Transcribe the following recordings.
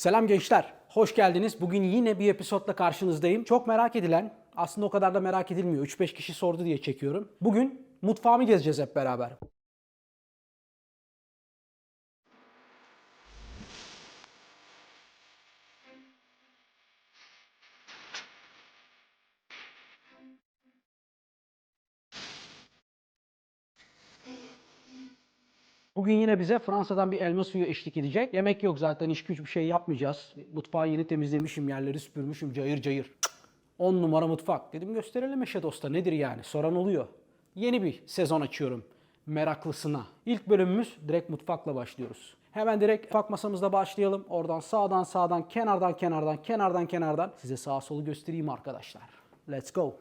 Selam gençler, hoş geldiniz. Bugün yine bir episodla karşınızdayım. Çok merak edilen, aslında o kadar da merak edilmiyor. 3-5 kişi sordu diye çekiyorum. Bugün mutfağımı gezeceğiz hep beraber. Bugün yine bize Fransa'dan bir elma suyu eşlik edecek. Yemek yok zaten, iş güç bir şey yapmayacağız. Mutfağı yeni temizlemişim, yerleri süpürmüşüm cayır cayır. 10 numara mutfak. Dedim gösterelim Eşe Dost'a nedir yani, soran oluyor. Yeni bir sezon açıyorum meraklısına. İlk bölümümüz direkt mutfakla başlıyoruz. Hemen direkt mutfak masamızda başlayalım. Oradan sağdan, kenardan size sağa solu göstereyim arkadaşlar. Let's go.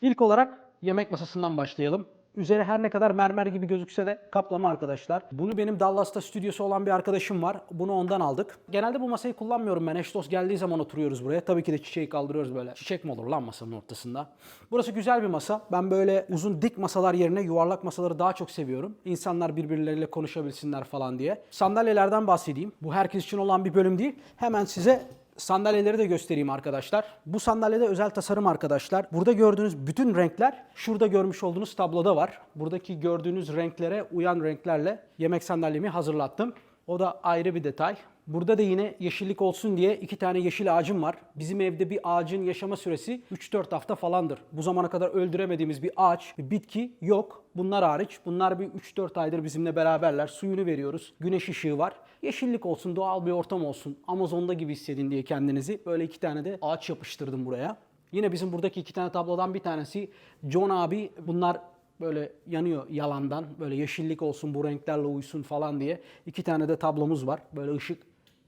İlk olarak yemek masasından başlayalım. Üzeri her ne kadar mermer gibi gözükse de kaplama arkadaşlar. Bunu benim Dallas'ta stüdyosu olan bir arkadaşım var. Bunu ondan aldık. Genelde bu masayı kullanmıyorum ben. Eş dost geldiği zaman oturuyoruz buraya. Tabii ki de çiçeği kaldırıyoruz böyle. Çiçek mi olur lan masanın ortasında? Burası güzel bir masa. Ben böyle uzun dik masalar yerine yuvarlak masaları daha çok seviyorum. İnsanlar birbirleriyle konuşabilsinler falan diye. Sandalyelerden bahsedeyim. Bu herkes için olan bir bölüm değil. Hemen size sandalyeleri de göstereyim arkadaşlar. Bu sandalyede özel tasarım arkadaşlar. Burada gördüğünüz bütün renkler şurada görmüş olduğunuz tabloda var. Buradaki gördüğünüz renklere uyan renklerle yemek sandalyemi hazırlattım. O da ayrı bir detay. Burada da yine yeşillik olsun diye 2 tane yeşil ağacım var. Bizim evde bir ağacın yaşama süresi 3-4 hafta falandır. Bu zamana kadar öldüremediğimiz bir ağaç, bir bitki yok. Bunlar hariç. Bunlar bir 3-4 aydır bizimle beraberler. Suyunu veriyoruz. Güneş ışığı var. Yeşillik olsun, doğal bir ortam olsun. Amazon'da gibi hissedin diye kendinizi. Böyle 2 tane de ağaç yapıştırdım buraya. Yine bizim buradaki 2 tane tablodan bir tanesi John abi. Bunlar böyle yanıyor yalandan. Böyle yeşillik olsun, bu renklerle uysun falan diye. 2 tane de tablomuz var. Böyle ışık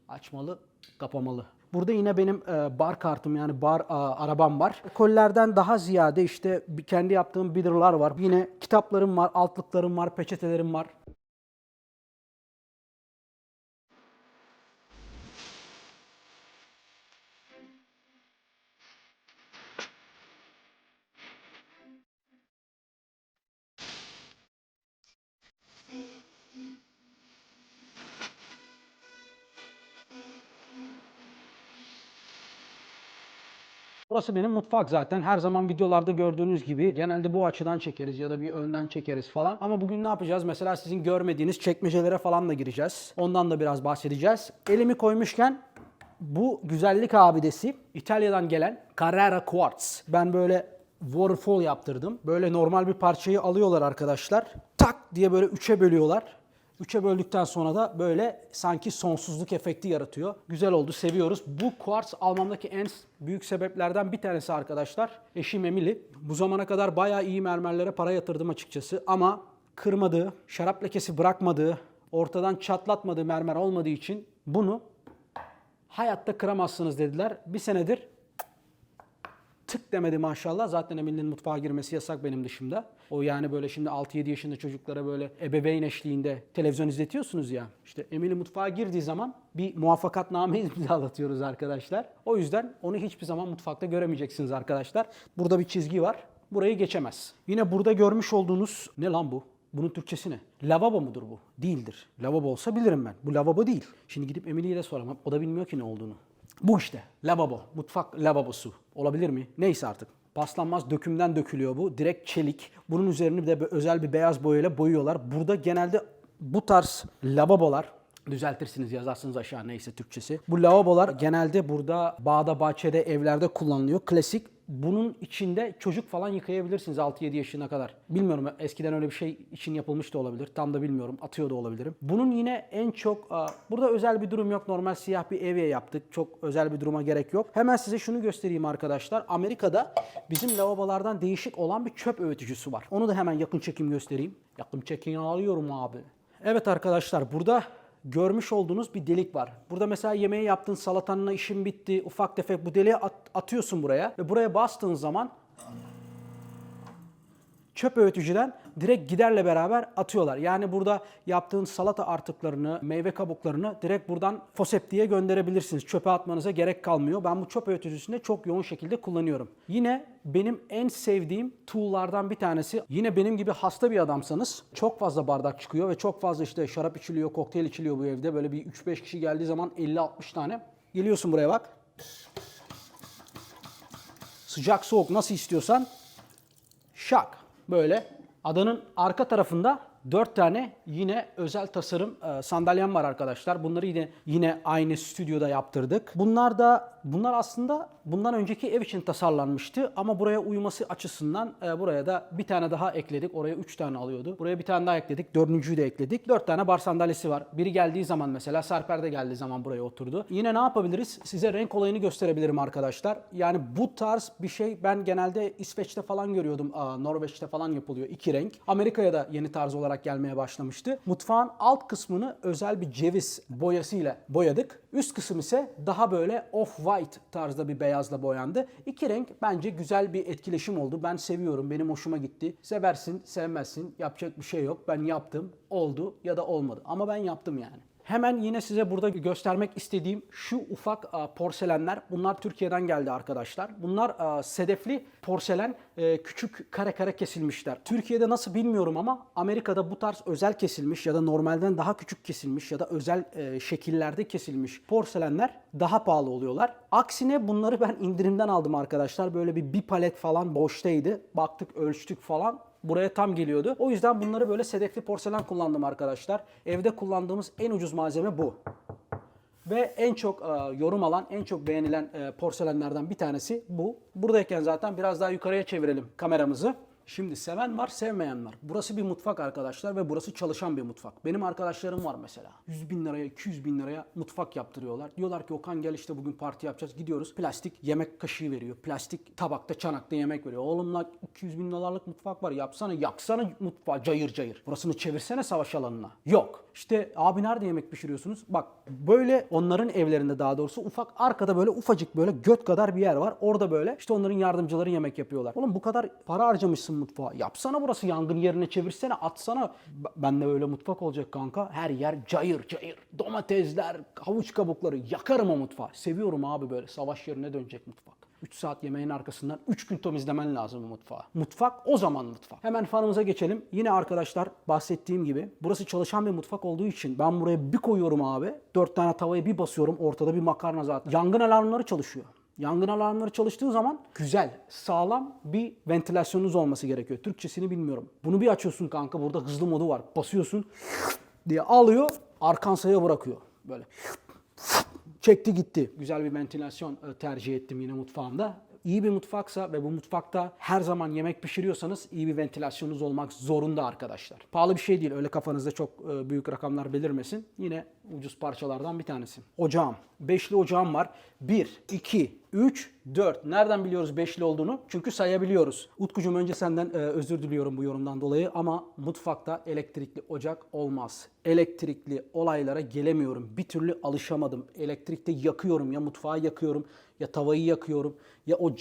açmalı, kapamalı. Burada yine benim bar kartım yani bar arabam var. Kolilerden daha ziyade işte kendi yaptığım bidder'lar var. Yine kitaplarım var, altlıklarım var, peçetelerim var. Burası benim mutfak zaten. Her zaman videolarda gördüğünüz gibi genelde bu açıdan çekeriz ya da bir önden çekeriz falan. Ama bugün ne yapacağız? Mesela sizin görmediğiniz çekmecelere falan da gireceğiz. Ondan da biraz bahsedeceğiz. Elimi koymuşken bu güzellik abidesi İtalya'dan gelen Carrara Quartz. Ben böyle waterfall yaptırdım. Böyle normal bir parçayı alıyorlar arkadaşlar. Tak diye böyle 3'e bölüyorlar. 3'e böldükten sonra da böyle sanki sonsuzluk efekti yaratıyor. Güzel oldu, seviyoruz. Bu kuartz almamdaki en büyük sebeplerden bir tanesi arkadaşlar. Eşim Emily. Bu zamana kadar bayağı iyi mermerlere para yatırdım açıkçası. Ama kırmadığı, şarap lekesi bırakmadığı, ortadan çatlatmadığı mermer olmadığı için bunu hayatta kıramazsınız dediler. Bir senedir tık demedi maşallah. Zaten Emily'nin mutfağa girmesi yasak benim dışımda. O yani böyle şimdi 6-7 yaşında çocuklara böyle ebeveyn eşliğinde televizyon izletiyorsunuz ya. İşte Emily mutfağa girdiği zaman bir muvaffakatname imzalatıyoruz arkadaşlar. O yüzden onu hiçbir zaman mutfakta göremeyeceksiniz arkadaşlar. Burada bir çizgi var. Burayı geçemez. Yine burada görmüş olduğunuz ne lan bu? Bunun Türkçesi ne? Lavabo mudur bu? Değildir. Lavabo olsa bilirim ben. Bu lavabo değil. Şimdi gidip Emily'ye de soramam. O da bilmiyor ki ne olduğunu. Bu işte lavabo, mutfak lavabosu olabilir mi? Neyse artık. Paslanmaz dökümden dökülüyor bu. Direkt çelik. Bunun üzerini de özel bir beyaz boyayla boyuyorlar. Burada genelde bu tarz lavabolar, düzeltirsiniz yazarsınız aşağı neyse Türkçesi. Bu lavabolar genelde burada bağda, bahçede, evlerde kullanılıyor. Klasik. Bunun içinde çocuk falan yıkayabilirsiniz 6-7 yaşına kadar. Bilmiyorum eskiden öyle bir şey için yapılmış da olabilir. Tam da bilmiyorum. Atıyor da olabilirim. Bunun yine en çok burada özel bir durum yok. Normal siyah bir evye yaptık. Çok özel bir duruma gerek yok. Hemen size şunu göstereyim arkadaşlar. Amerika'da bizim lavabolardan değişik olan bir çöp öğütücüsü var. Onu da hemen yakın çekim göstereyim. Yakın çekim alıyorum abi. Evet arkadaşlar burada görmüş olduğunuz bir delik var. Burada mesela yemeği yaptın, salatanla işin bitti, ufak tefek bu deliğe atıyorsun buraya ve buraya bastığın zaman çöp öğütücüden direkt giderle beraber atıyorlar. Yani burada yaptığın salata artıklarını, meyve kabuklarını direkt buradan foseptiğe gönderebilirsiniz. Çöpe atmanıza gerek kalmıyor. Ben bu çöp öğütücüsünü çok yoğun şekilde kullanıyorum. Yine benim en sevdiğim tool'lardan bir tanesi. Yine benim gibi hasta bir adamsanız çok fazla bardak çıkıyor ve çok fazla işte şarap içiliyor, kokteyl içiliyor bu evde. Böyle bir 3-5 kişi geldiği zaman 50-60 tane. Geliyorsun buraya bak. Sıcak soğuk nasıl istiyorsan şak böyle. Adanın arka tarafında 4 tane yine özel tasarım sandalyem var arkadaşlar. Bunları yine aynı stüdyoda yaptırdık. Bunlar aslında bundan önceki ev için tasarlanmıştı ama buraya uyuması açısından buraya da bir tane daha ekledik. Oraya 3 tane alıyordu. Buraya bir tane daha ekledik. Dördüncüyü de ekledik. 4 tane bar sandalyesi var. Biri geldiği zaman mesela Sarper de geldiği zaman buraya oturdu. Yine ne yapabiliriz? Size renk olayını gösterebilirim arkadaşlar. Yani bu tarz bir şey ben genelde İsveç'te falan görüyordum. Norveç'te falan yapılıyor. 2 renk. Amerika'ya da yeni tarz olarak gelmeye başlamıştı. Mutfağın alt kısmını özel bir ceviz boyasıyla boyadık. Üst kısım ise daha böyle off-white tarzda bir beyazla boyandı. 2 renk bence güzel bir etkileşim oldu. Ben seviyorum. Benim hoşuma gitti. Seversin, sevmezsin. Yapacak bir şey yok. Ben yaptım. Oldu ya da olmadı. Ama ben yaptım yani. Hemen yine size burada göstermek istediğim şu ufak porselenler. Bunlar Türkiye'den geldi arkadaşlar. Bunlar sedefli porselen, küçük kare kare kesilmişler. Türkiye'de nasıl bilmiyorum ama Amerika'da bu tarz özel kesilmiş ya da normalden daha küçük kesilmiş ya da özel şekillerde kesilmiş porselenler daha pahalı oluyorlar. Aksine bunları ben indirimden aldım arkadaşlar. Böyle bir palet falan boştaydı. Baktık, ölçtük falan. Buraya tam geliyordu. O yüzden bunları böyle sedefli porselen kullandım arkadaşlar. Evde kullandığımız en ucuz malzeme bu. Ve en çok yorum alan, en çok beğenilen porselenlerden bir tanesi bu. Buradayken zaten biraz daha yukarıya çevirelim kameramızı. Şimdi seven var, sevmeyen var. Burası bir mutfak arkadaşlar ve burası çalışan bir mutfak. Benim arkadaşlarım var mesela. 100 bin liraya, 200 bin liraya mutfak yaptırıyorlar. Diyorlar ki Okan gel işte bugün parti yapacağız. Gidiyoruz. Plastik yemek kaşığı veriyor. Plastik tabakta, çanakta yemek veriyor. Oğlumla 200 bin dolarlık mutfak var. Yapsana, yaksana mutfağı cayır cayır. Burasını çevirsene savaş alanına. Yok. İşte abi nerede yemek pişiriyorsunuz? Bak böyle onların evlerinde daha doğrusu ufak arkada böyle ufacık böyle göt kadar bir yer var. Orada böyle işte onların yardımcıları yemek yapıyorlar. Oğlum bu kadar para harcamışsın mutfağa. Yapsana burası yangın yerine çevirsene atsana. Ben de öyle mutfak olacak kanka. Her yer cayır cayır. Domatesler, havuç kabukları. Yakarım o mutfağı. Seviyorum abi böyle savaş yerine dönecek mutfak. 3 saat yemeğin arkasından 3 gün temizlemen lazım bu mutfağı. Mutfak o zaman mutfak. Hemen fanımıza geçelim. Yine arkadaşlar bahsettiğim gibi burası çalışan bir mutfak olduğu için ben buraya bir koyuyorum abi. 4 tane tavayı bir basıyorum. Ortada bir makarna zaten. Yangın alarmları çalışıyor. Yangın alarmları çalıştığı zaman güzel, sağlam bir ventilasyonunuz olması gerekiyor. Türkçesini bilmiyorum. Bunu bir açıyorsun kanka. Burada hızlı modu var. Basıyorsun diye alıyor, arkansaya bırakıyor. Böyle çekti gitti. Güzel bir ventilasyon tercih ettim yine mutfağımda. İyi bir mutfaksa ve bu mutfakta her zaman yemek pişiriyorsanız iyi bir ventilasyonunuz olmak zorunda arkadaşlar. Pahalı bir şey değil. Öyle kafanızda çok büyük rakamlar belirmesin. Yine ucuz parçalardan bir tanesi. Ocağım. Beşli ocağım var. 1, 2, 3, 4. Nereden biliyoruz beşli olduğunu? Çünkü sayabiliyoruz. Utkucuğum önce senden özür diliyorum bu yorumdan dolayı ama mutfakta elektrikli ocak olmaz. Elektrikli olaylara gelemiyorum. Bir türlü alışamadım. Elektrikte yakıyorum ya mutfağı yakıyorum ya tavayı yakıyorum ya o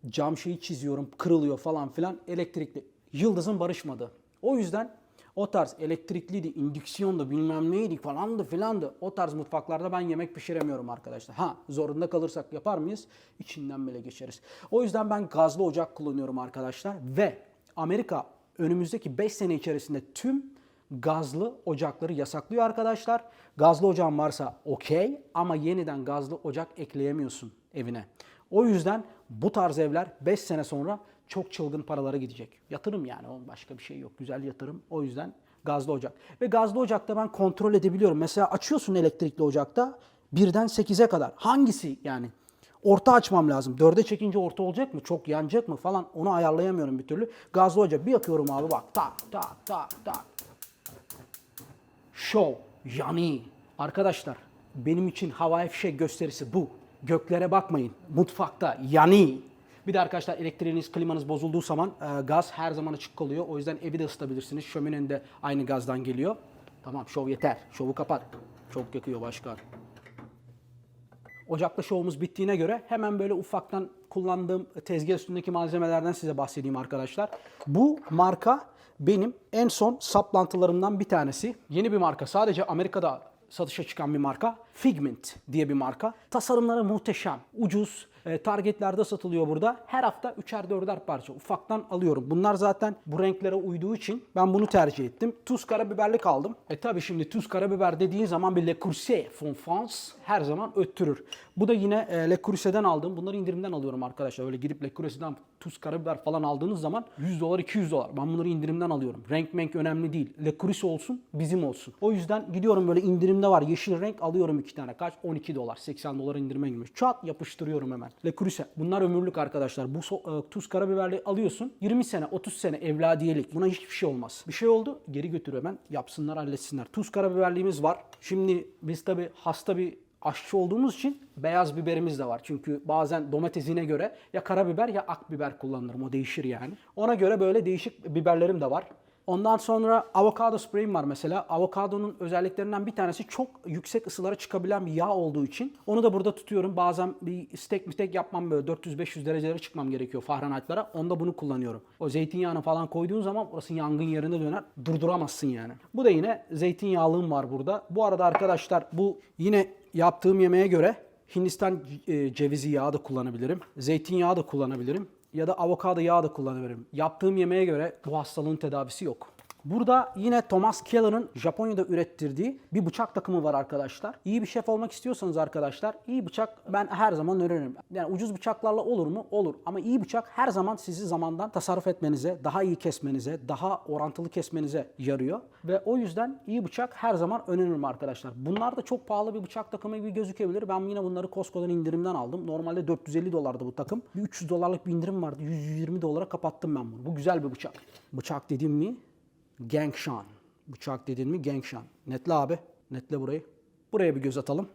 cam şeyi çiziyorum kırılıyor falan filan elektrikli. Yıldızım barışmadı. O yüzden o tarz elektrikliydi, indüksiyondu, bilmem neydi falandı filandı. O tarz mutfaklarda ben yemek pişiremiyorum arkadaşlar. Ha zorunda kalırsak yapar mıyız? İçinden bile geçeriz. O yüzden ben gazlı ocak kullanıyorum arkadaşlar. Ve Amerika önümüzdeki 5 sene içerisinde tüm gazlı ocakları yasaklıyor arkadaşlar. Gazlı ocağın varsa okey ama yeniden gazlı ocak ekleyemiyorsun evine. O yüzden bu tarz evler 5 sene sonra çok çılgın paralara gidecek. Yatırım yani başka bir şey yok. Güzel yatırım. O yüzden gazlı ocak. Ve gazlı ocakta ben kontrol edebiliyorum. Mesela açıyorsun elektrikli ocakta 1'den 8'e kadar. Hangisi yani? Orta açmam lazım. 4'e çekince orta olacak mı? Çok yanacak mı falan onu ayarlayamıyorum bir türlü. Gazlı ocak bir yakıyorum abi bak. Tak tak tak tak. Show. Yani. Arkadaşlar benim için havai fişek gösterisi bu. Göklere bakmayın. Mutfakta yani. Bir de arkadaşlar elektriğiniz, klimanız bozulduğu zaman gaz her zaman açık kalıyor. O yüzden evi de ısıtabilirsiniz. Şöminen de aynı gazdan geliyor. Tamam şov yeter. Şovu kapat. Çok yakıyor başkan. Ocakta şovumuz bittiğine göre hemen böyle ufaktan kullandığım tezgah üstündeki malzemelerden size bahsedeyim arkadaşlar. Bu marka benim en son saplantılarımdan bir tanesi. Yeni bir marka. Sadece Amerika'da satışa çıkan bir marka. Figment diye bir marka. Tasarımları muhteşem. Ucuz. Targetlerde satılıyor burada. Her hafta 3'er 4'er parça ufaktan alıyorum. Bunlar zaten bu renklere uyduğu için ben bunu tercih ettim. Tuz karabiberlik aldım. Tabi şimdi tuz karabiber dediğin zaman bir Le Creuset Fond France her zaman öttürür. Bu da yine Le Creuset'den aldım. Bunları indirimden alıyorum arkadaşlar. Öyle gidip Le Creuset'den tuz karabiber falan aldığınız zaman $100 $200. Ben bunları indirimden alıyorum. Renk menk önemli değil. Le Creuset olsun bizim olsun. O yüzden gidiyorum böyle indirimde var. Yeşil renk alıyorum 2 tane. Kaç? $12. $80 indirime girmiş. Çat yapıştırıyorum hemen. Le Creuset. Bunlar ömürlük arkadaşlar. Bu tuz karabiberli alıyorsun. 20 sene, 30 sene evladiyelik. Buna hiçbir şey olmaz. Bir şey oldu. Geri götür hemen. Yapsınlar, halletsinler. Tuz karabiberliğimiz var. Şimdi biz tabi hasta bir aşçı olduğumuz için beyaz biberimiz de var. Çünkü bazen domatesine göre ya karabiber ya akbiber kullanırım. O değişir yani. Ona göre böyle değişik biberlerim de var. Ondan sonra avokado spreyim var mesela. Avokadonun özelliklerinden bir tanesi çok yüksek ısılara çıkabilen bir yağ olduğu için onu da burada tutuyorum. Bazen bir steak yapmam böyle 400-500 derecelere çıkmam gerekiyor Fahrenheit'lara. Onda bunu kullanıyorum. O zeytinyağını falan koyduğun zaman orası yangın yerine döner. Durduramazsın yani. Bu da yine zeytinyağlığım var burada. Bu arada arkadaşlar bu yine yaptığım yemeğe göre Hindistan cevizi yağı da kullanabilirim. Zeytinyağı da kullanabilirim. Ya da avokado yağı da kullanabilirim. Yaptığım yemeğe göre bu hastalığın tedavisi yok. Burada yine Thomas Keller'ın Japonya'da ürettirdiği bir bıçak takımı var arkadaşlar. İyi bir şef olmak istiyorsanız arkadaşlar, iyi bıçak ben her zaman öneririm. Yani ucuz bıçaklarla olur mu? Olur. Ama iyi bıçak her zaman sizi zamandan tasarruf etmenize, daha iyi kesmenize, daha orantılı kesmenize yarıyor. Ve o yüzden iyi bıçak her zaman öneririm arkadaşlar. Bunlar da çok pahalı bir bıçak takımı gibi gözükebilir. Ben yine bunları Costco'dan indirimden aldım. Normalde $450 bu takım. Bir $300'lık bir indirim vardı. $120 kapattım ben bunu. Bu güzel bir bıçak. Bıçak dediğim mi? Gangshan. Bıçak dedin mi Gangshan. Netle abi. Netle burayı. Buraya bir göz atalım.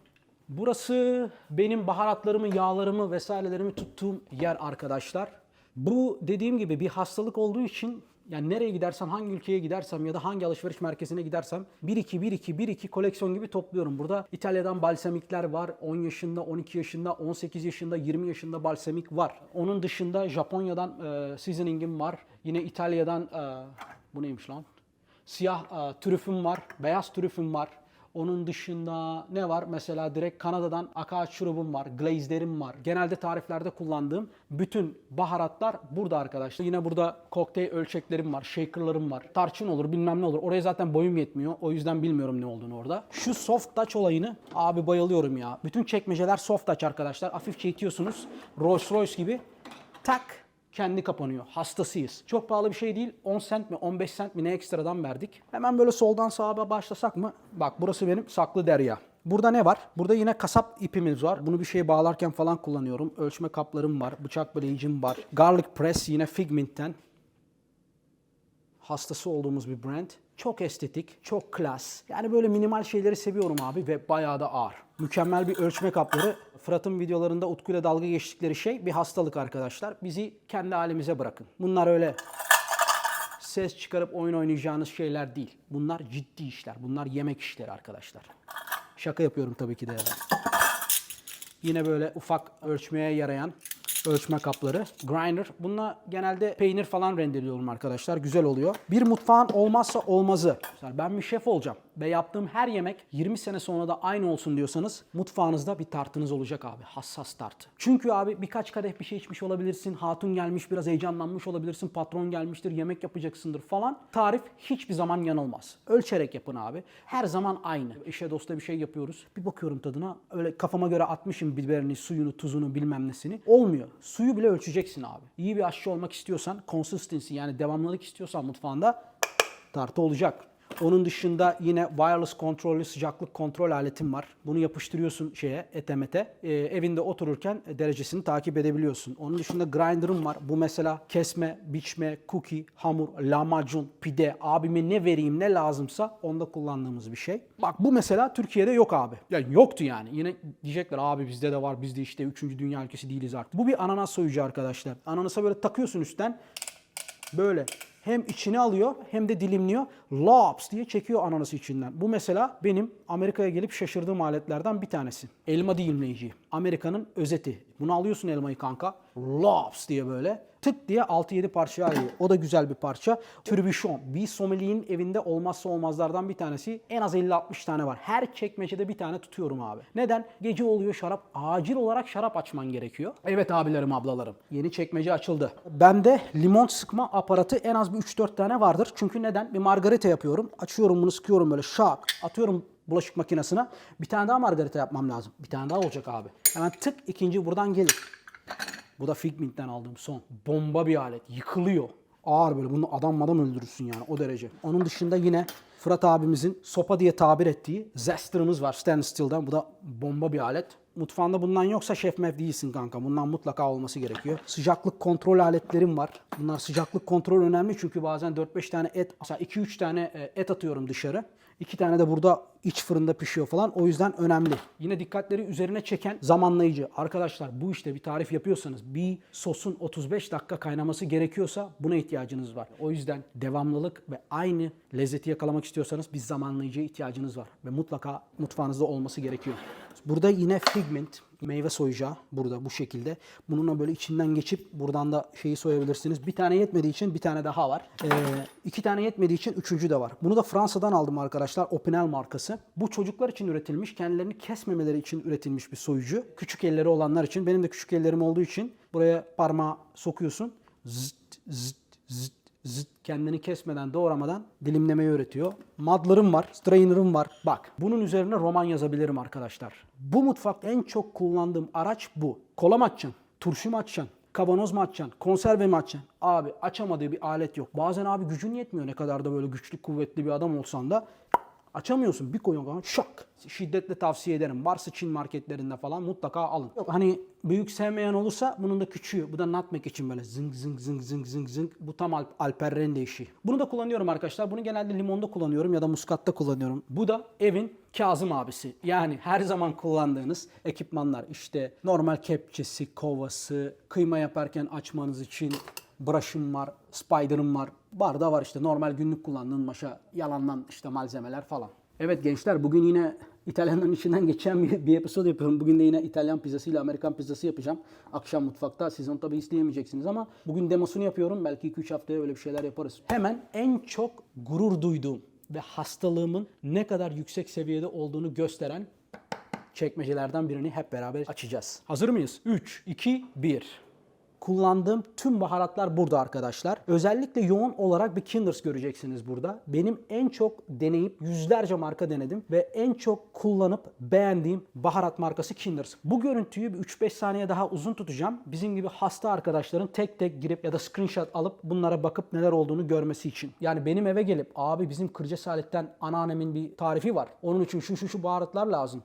Burası benim baharatlarımı, yağlarımı vesairelerimi tuttuğum yer arkadaşlar. Bu dediğim gibi bir hastalık olduğu için yani nereye gidersem, hangi ülkeye gidersem ya da hangi alışveriş merkezine gidersem 1-2 koleksiyon gibi topluyorum. Burada İtalya'dan balsamikler var. 10 yaşında, 12 yaşında, 18 yaşında, 20 yaşında balsamik var. Onun dışında Japonya'dan seasoning'im var. Yine İtalya'dan bu neymiş lan? Siyah trüfüm var, beyaz trüfüm var. Onun dışında ne var? Mesela direkt Kanada'dan akaç şurubum var, glazlerim var. Genelde tariflerde kullandığım bütün baharatlar burada arkadaşlar. Yine burada kokteyl ölçeklerim var, shakerlarım var. Tarçın olur, bilmem ne olur. Oraya zaten boyum yetmiyor. O yüzden bilmiyorum ne olduğunu orada. Şu soft touch olayını abi bayılıyorum ya. Bütün çekmeceler soft touch arkadaşlar. Hafifçe itiyorsunuz. Rolls Royce gibi. Tak. Kendi kapanıyor. Hastasıyız. Çok pahalı bir şey değil. 10 cent mi 15 cent mi ne ekstradan verdik. Hemen böyle soldan sağa başlasak mı? Bak burası benim saklı derya. Burada ne var? Burada yine kasap ipimiz var. Bunu bir şeye bağlarken falan kullanıyorum. Ölçme kaplarım var. Bıçak bileyicim var. Garlic Press yine Figment'ten. Hastası olduğumuz bir brand. Çok estetik, çok klas. Yani böyle minimal şeyleri seviyorum abi ve bayağı da ağır. Mükemmel bir ölçme kapları. Fırat'ın videolarında Utku'yla dalga geçtikleri şey bir hastalık arkadaşlar. Bizi kendi halimize bırakın. Bunlar öyle ses çıkarıp oyun oynayacağınız şeyler değil. Bunlar ciddi işler. Bunlar yemek işleri arkadaşlar. Şaka yapıyorum tabii ki de. Yine böyle ufak ölçmeye yarayan ölçme kapları. Grinder. Bununla genelde peynir falan rendeliyorum arkadaşlar. Güzel oluyor. Bir mutfağın olmazsa olmazı. Mesela ben bir şef olacağım ve yaptığım her yemek 20 sene sonra da aynı olsun diyorsanız mutfağınızda bir tartınız olacak abi. Hassas tartı. Çünkü abi birkaç kadeh bir şey içmiş olabilirsin. Hatun gelmiş, biraz heyecanlanmış olabilirsin. Patron gelmiştir, yemek yapacaksındır falan. Tarif hiçbir zaman yanılmaz. Ölçerek yapın abi. Her zaman aynı. Eşe dosta bir şey yapıyoruz. Bir bakıyorum tadına. Öyle kafama göre atmışım biberini, suyunu, tuzunu bilmem nesini. Olmuyor. Suyu bile ölçeceksin abi. İyi bir aşçı olmak istiyorsan, consistency yani devamlılık istiyorsan mutfağında tartı olacak. Onun dışında yine wireless kontrollü sıcaklık kontrol aletim var. Bunu yapıştırıyorsun etemete. Evinde otururken derecesini takip edebiliyorsun. Onun dışında grinder'ım var. Bu mesela kesme, biçme, cookie, hamur, lahmacun, pide. Abime ne vereyim ne lazımsa onda kullandığımız bir şey. Bak bu mesela Türkiye'de yok abi. Yani yoktu yani. Yine diyecekler abi bizde de var. Biz de işte 3. dünya ülkesi değiliz artık. Bu bir ananas soyucu arkadaşlar. Ananasa böyle takıyorsun üstten. Böyle hem içine alıyor hem de dilimliyor. Lops diye çekiyor ananası içinden. Bu mesela benim Amerika'ya gelip şaşırdığım aletlerden bir tanesi. Elma dilimleyici. Amerika'nın özeti. Bunu alıyorsun elmayı kanka. Lops diye böyle. Tık diye 6-7 parçaya ayırıyor. O da güzel bir parça. Trübüşon. Bir sommelier evinde olmazsa olmazlardan bir tanesi. En az 50-60 tane var. Her çekmecede bir tane tutuyorum abi. Neden? Gece oluyor şarap. Acil olarak şarap açman gerekiyor. Evet abilerim ablalarım. Yeni çekmece açıldı. Bende limon sıkma aparatı en az bir 3-4 tane vardır. Çünkü neden? Bir margarita yapıyorum. Açıyorum bunu, sıkıyorum böyle şak. Atıyorum bulaşık makinesine. Bir tane daha margarita yapmam lazım. Bir tane daha olacak abi. Hemen tık ikinci buradan gelir. Bu da Figment'ten aldığım son. Bomba bir alet. Yıkılıyor. Ağır böyle. Bunu adam öldürürsün yani o derece. Onun dışında yine Fırat abimizin sopa diye tabir ettiği Zester'ımız var Stainless Steel'den. Bu da bomba bir alet. Mutfağında bundan yoksa şef mev değilsin kanka. Bundan mutlaka olması gerekiyor. Sıcaklık kontrol aletlerim var. Bunlar sıcaklık kontrol önemli çünkü bazen 4-5 tane et, mesela 2-3 tane et atıyorum dışarı. 2 tane de burada iç fırında pişiyor falan. O yüzden önemli. Yine dikkatleri üzerine çeken zamanlayıcı. Arkadaşlar bu işte bir tarif yapıyorsanız bir sosun 35 dakika kaynaması gerekiyorsa buna ihtiyacınız var. O yüzden devamlılık ve aynı lezzeti yakalamak istiyorsanız bir zamanlayıcıya ihtiyacınız var. Ve mutlaka mutfağınızda olması gerekiyor. Burada yine Figment meyve soyacağı burada bu şekilde. Bununla böyle içinden geçip buradan da şeyi soyabilirsiniz. Bir tane yetmediği için bir tane daha var. 2 tane yetmediği için üçüncü de var. Bunu da Fransa'dan aldım arkadaşlar. Opinel markası. Bu çocuklar için üretilmiş, kendilerini kesmemeleri için üretilmiş bir soyucu. Küçük elleri olanlar için. Benim de küçük ellerim olduğu için buraya parmağı sokuyorsun. Zıt zıt zıt zıt kendini kesmeden, doğramadan dilimlemeyi öğretiyor. Madlarım var, strainer'ım var. Bak, bunun üzerine roman yazabilirim arkadaşlar. Bu mutfakta en çok kullandığım araç bu. Kola mı açacaksın? Turşu mu açacaksın? Kavanoz mu açacaksın? Konserve mi açacaksın? Abi açamadığı bir alet yok. Bazen abi gücün yetmiyor ne kadar da böyle güçlü, kuvvetli bir adam olsan da. Açamıyorsun. Bir koyuyorsun şak. Şiddetle tavsiye ederim. Varsa Çin marketlerinde falan mutlaka alın. Yok, hani büyük sevmeyen olursa bunun da küçüğü. Bu da nutmeg için böyle zıng zıng zıng zıng zıng zıng. Bu tam Alper işi. Bunu da kullanıyorum arkadaşlar. Bunu genelde limonda kullanıyorum ya da muskatta kullanıyorum. Bu da evin Kazım abisi. Yani her zaman kullandığınız ekipmanlar. İşte normal kepçesi, kovası, kıyma yaparken açmanız için brush'ım var, spider'ım var. Barda var işte normal günlük kullandığın maşa, yalandan işte malzemeler falan. Evet gençler, bugün yine İtalyanların içinden geçen bir episod yapıyorum. Bugün de yine İtalyan pizzası ile Amerikan pizzası yapacağım. Akşam mutfakta. Siz onu tabii isteyemeyeceksiniz ama bugün demosunu yapıyorum. Belki 2-3 haftaya öyle bir şeyler yaparız. Hemen en çok gurur duyduğum ve hastalığımın ne kadar yüksek seviyede olduğunu gösteren çekmecelerden birini hep beraber açacağız. Hazır mıyız? 3, 2, 1. Kullandığım tüm baharatlar burada arkadaşlar. Özellikle yoğun olarak bir Kinders göreceksiniz burada. Benim en çok deneyip yüzlerce marka denedim ve en çok kullanıp beğendiğim baharat markası Kinders. Bu görüntüyü bir 3-5 saniye daha uzun tutacağım. Bizim gibi hasta arkadaşların tek tek girip ya da screenshot alıp bunlara bakıp neler olduğunu görmesi için. Yani benim eve gelip abi bizim Kırca Alet'ten anneannemin bir tarifi var. Onun için şu baharatlar lazım.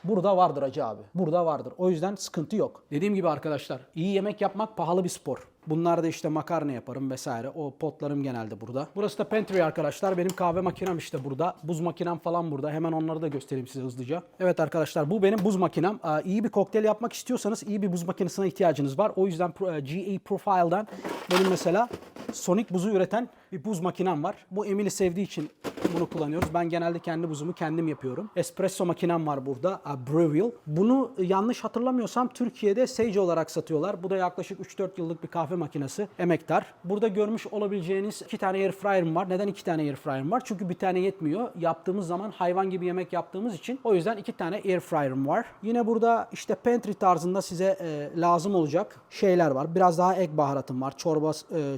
Burada vardır hacı abi. Burada vardır. O yüzden sıkıntı yok. Dediğim gibi arkadaşlar, iyi yemek yapmak pahalı bir spor. Bunlar da işte makarna yaparım vesaire. O potlarım genelde burada. Burası da pantry arkadaşlar. Benim kahve makinem işte burada. Buz makinem falan burada. Hemen onları da göstereyim size hızlıca. Evet arkadaşlar, bu benim buz makinem. İyi bir kokteyl yapmak istiyorsanız iyi bir buz makinesine ihtiyacınız var. O yüzden GA Profile'dan benim mesela Sonic buzu üreten bir buz makinem var. Bu Emily sevdiği için bunu kullanıyoruz. Ben genelde kendi buzumu kendim yapıyorum. Espresso makinem var burada. Brewville. Bunu yanlış hatırlamıyorsam Türkiye'de Sage olarak satıyorlar. Bu da yaklaşık 3-4 yıllık bir kahve makinesi. Emektar. Burada görmüş olabileceğiniz 2 tane air fryer'ım var. Neden 2 tane air fryer'ım var? Çünkü bir tane yetmiyor. Yaptığımız zaman hayvan gibi yemek yaptığımız için. O yüzden 2 tane air fryer'ım var. Yine burada işte pantry tarzında size lazım olacak şeyler var. Biraz daha ek baharatım var.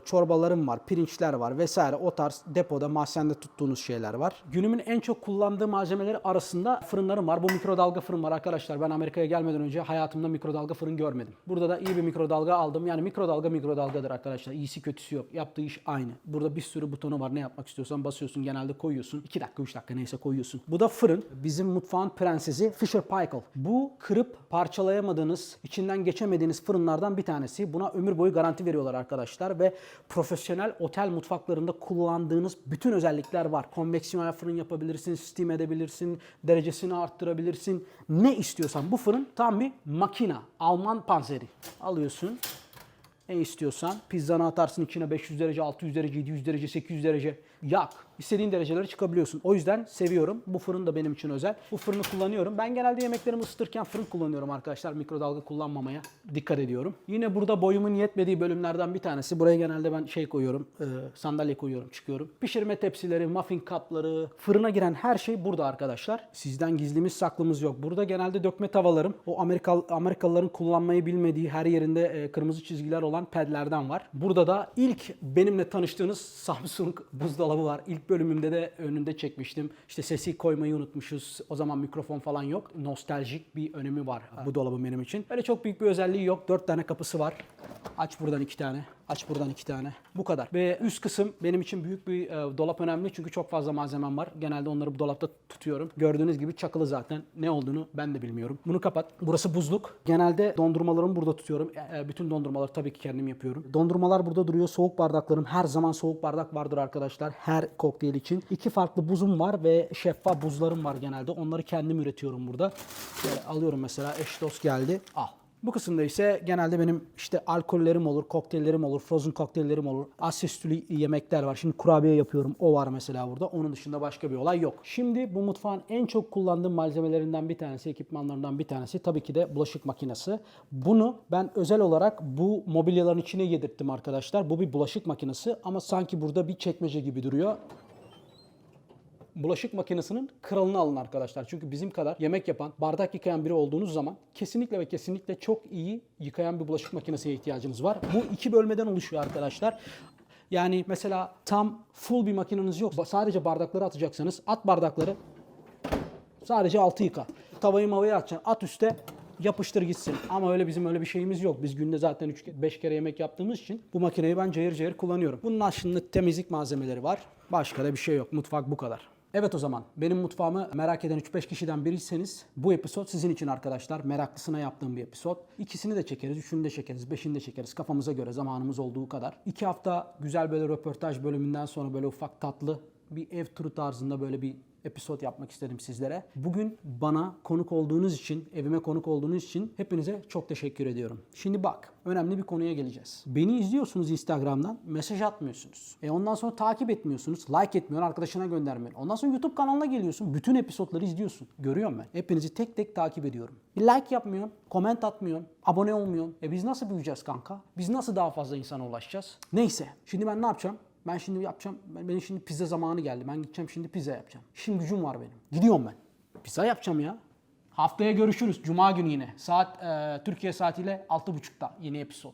Çorbalarım var. Pirinçler var vesaire. O tarz depoda, mahzende tuttuğunuz şeyler var. Günümün en çok kullandığı malzemeleri arasında fırınlarım var. Bu mikrodalga fırın var arkadaşlar. Ben Amerika'ya gelmeden önce hayatımda mikrodalga fırın görmedim. Burada da iyi bir mikrodalga aldım. Yani mikrodalgadır arkadaşlar. İyisi kötüsü yok. Yaptığı iş aynı. Burada bir sürü butonu var. Ne yapmak istiyorsan basıyorsun. Genelde koyuyorsun. 2 dakika 3 dakika neyse koyuyorsun. Bu da fırın. Bizim mutfağın prensesi Fisher Paykel. Bu kırıp parçalayamadığınız, içinden geçemediğiniz fırınlardan bir tanesi. Buna ömür boyu garanti veriyorlar arkadaşlar ve profesyonel otel mutfaklarında kullandığınız bütün özellikler var. Konveksiyonel fırın yapabilirsin, steam edebilirsin, derecesini arttırabilirsin. Ne istiyorsan bu fırın tam bir makina. Alman panzeri. Alıyorsun. Ne istiyorsan. Pizzanı atarsın içine 500 derece, 600 derece, 700 derece, 800 derece. Yak. İstediğin dereceleri çıkabiliyorsun. O yüzden seviyorum. Bu fırın da benim için özel. Bu fırını kullanıyorum. Ben genelde yemeklerimi ısıtırken fırın kullanıyorum arkadaşlar. Mikrodalga kullanmamaya dikkat ediyorum. Yine burada boyumun yetmediği bölümlerden bir tanesi. Buraya genelde ben şey koyuyorum. Sandalye koyuyorum, çıkıyorum. Pişirme tepsileri, muffin kapları, fırına giren her şey burada arkadaşlar. Sizden gizlimiz saklımız yok. Burada genelde dökme tavalarım. O Amerikalıların kullanmayı bilmediği her yerinde kırmızı çizgiler olan pedlerden var. Burada da ilk benimle tanıştığınız Samsung buzdolabı var. İlk bölümümde de önünde çekmiştim. İşte sesi koymayı unutmuşuz. O zaman mikrofon falan yok. Nostaljik bir önemi var bu dolabın benim için. Öyle çok büyük bir özelliği yok. 4 tane kapısı var. Aç buradan 2 tane. Aç buradan 2 tane. Bu kadar. Ve üst kısım benim için büyük bir dolap önemli. Çünkü çok fazla malzemem var. Genelde onları bu dolapta tutuyorum. Gördüğünüz gibi çakılı zaten. Ne olduğunu ben de bilmiyorum. Bunu kapat. Burası buzluk. Genelde dondurmalarımı burada tutuyorum. Bütün dondurmaları tabii ki kendim yapıyorum. Dondurmalar burada duruyor. Soğuk bardaklarım. Her zaman soğuk bardak vardır arkadaşlar. Her kokteyl için. 2 farklı buzum var ve şeffaf buzlarım var genelde. Onları kendim üretiyorum burada. Böyle alıyorum mesela. Eş dost geldi. Al. Bu kısımda ise genelde benim işte alkollerim olur, kokteyllerim olur, frozen kokteyllerim olur. Asya sütlü yemekler var. Şimdi kurabiye yapıyorum. O var mesela burada. Onun dışında başka bir olay yok. Şimdi bu mutfağın en çok kullandığım malzemelerinden bir tanesi, ekipmanlarından bir tanesi tabii ki de bulaşık makinesi. Bunu ben özel olarak bu mobilyaların içine yedirttim arkadaşlar. Bu bir bulaşık makinesi ama sanki burada bir çekmece gibi duruyor. Bulaşık makinesinin kralını alın arkadaşlar. Çünkü bizim kadar yemek yapan, bardak yıkayan biri olduğunuz zaman kesinlikle ve kesinlikle çok iyi yıkayan bir bulaşık makinesine ihtiyacınız var. Bu 2 bölmeden oluşuyor arkadaşlar. Yani mesela tam full bir makineniz yok. Sadece bardakları atacaksanız at bardakları, sadece altı yıka. Tavayı mavaya atacaksın. At üste, yapıştır gitsin. Ama bizim öyle bir şeyimiz yok. Biz günde zaten 3-5 kere yemek yaptığımız için bu makineyi ben cayır cayır kullanıyorum. Bunun aslında temizlik malzemeleri var. Başka da bir şey yok. Mutfak bu kadar. Evet, o zaman benim mutfağımı merak eden 3-5 kişiden biriyseniz bu episod sizin için arkadaşlar. Meraklısına yaptığım bir episod. İkisini de çekeriz, üçünü de çekeriz, beşini de çekeriz. Kafamıza göre, zamanımız olduğu kadar. 2 hafta güzel böyle röportaj bölümünden sonra böyle ufak tatlı bir ev turu tarzında böyle bir episod yapmak istedim sizlere. Bugün bana konuk olduğunuz için, evime konuk olduğunuz için hepinize çok teşekkür ediyorum. Şimdi bak, önemli bir konuya geleceğiz. Beni izliyorsunuz Instagram'dan, mesaj atmıyorsunuz. Ondan sonra takip etmiyorsunuz, like etmiyorsun, arkadaşına göndermiyorsun. Ondan sonra YouTube kanalına geliyorsun, bütün episodları izliyorsun. Görüyorum ben. Hepinizi tek tek takip ediyorum. Bir like yapmıyorsun, comment atmıyorsun, abone olmuyorsun. Biz nasıl büyüyeceğiz kanka? Biz nasıl daha fazla insana ulaşacağız? Neyse, şimdi ben ne yapacağım? Ben şimdi yapacağım. Benim şimdi pizza zamanı geldi. Ben gideceğim şimdi pizza yapacağım. İşim gücüm var benim. Gidiyorum ben. Pizza yapacağım ya. Haftaya görüşürüz. Cuma günü yine. Saat Türkiye saatiyle 6.30'da yeni episod.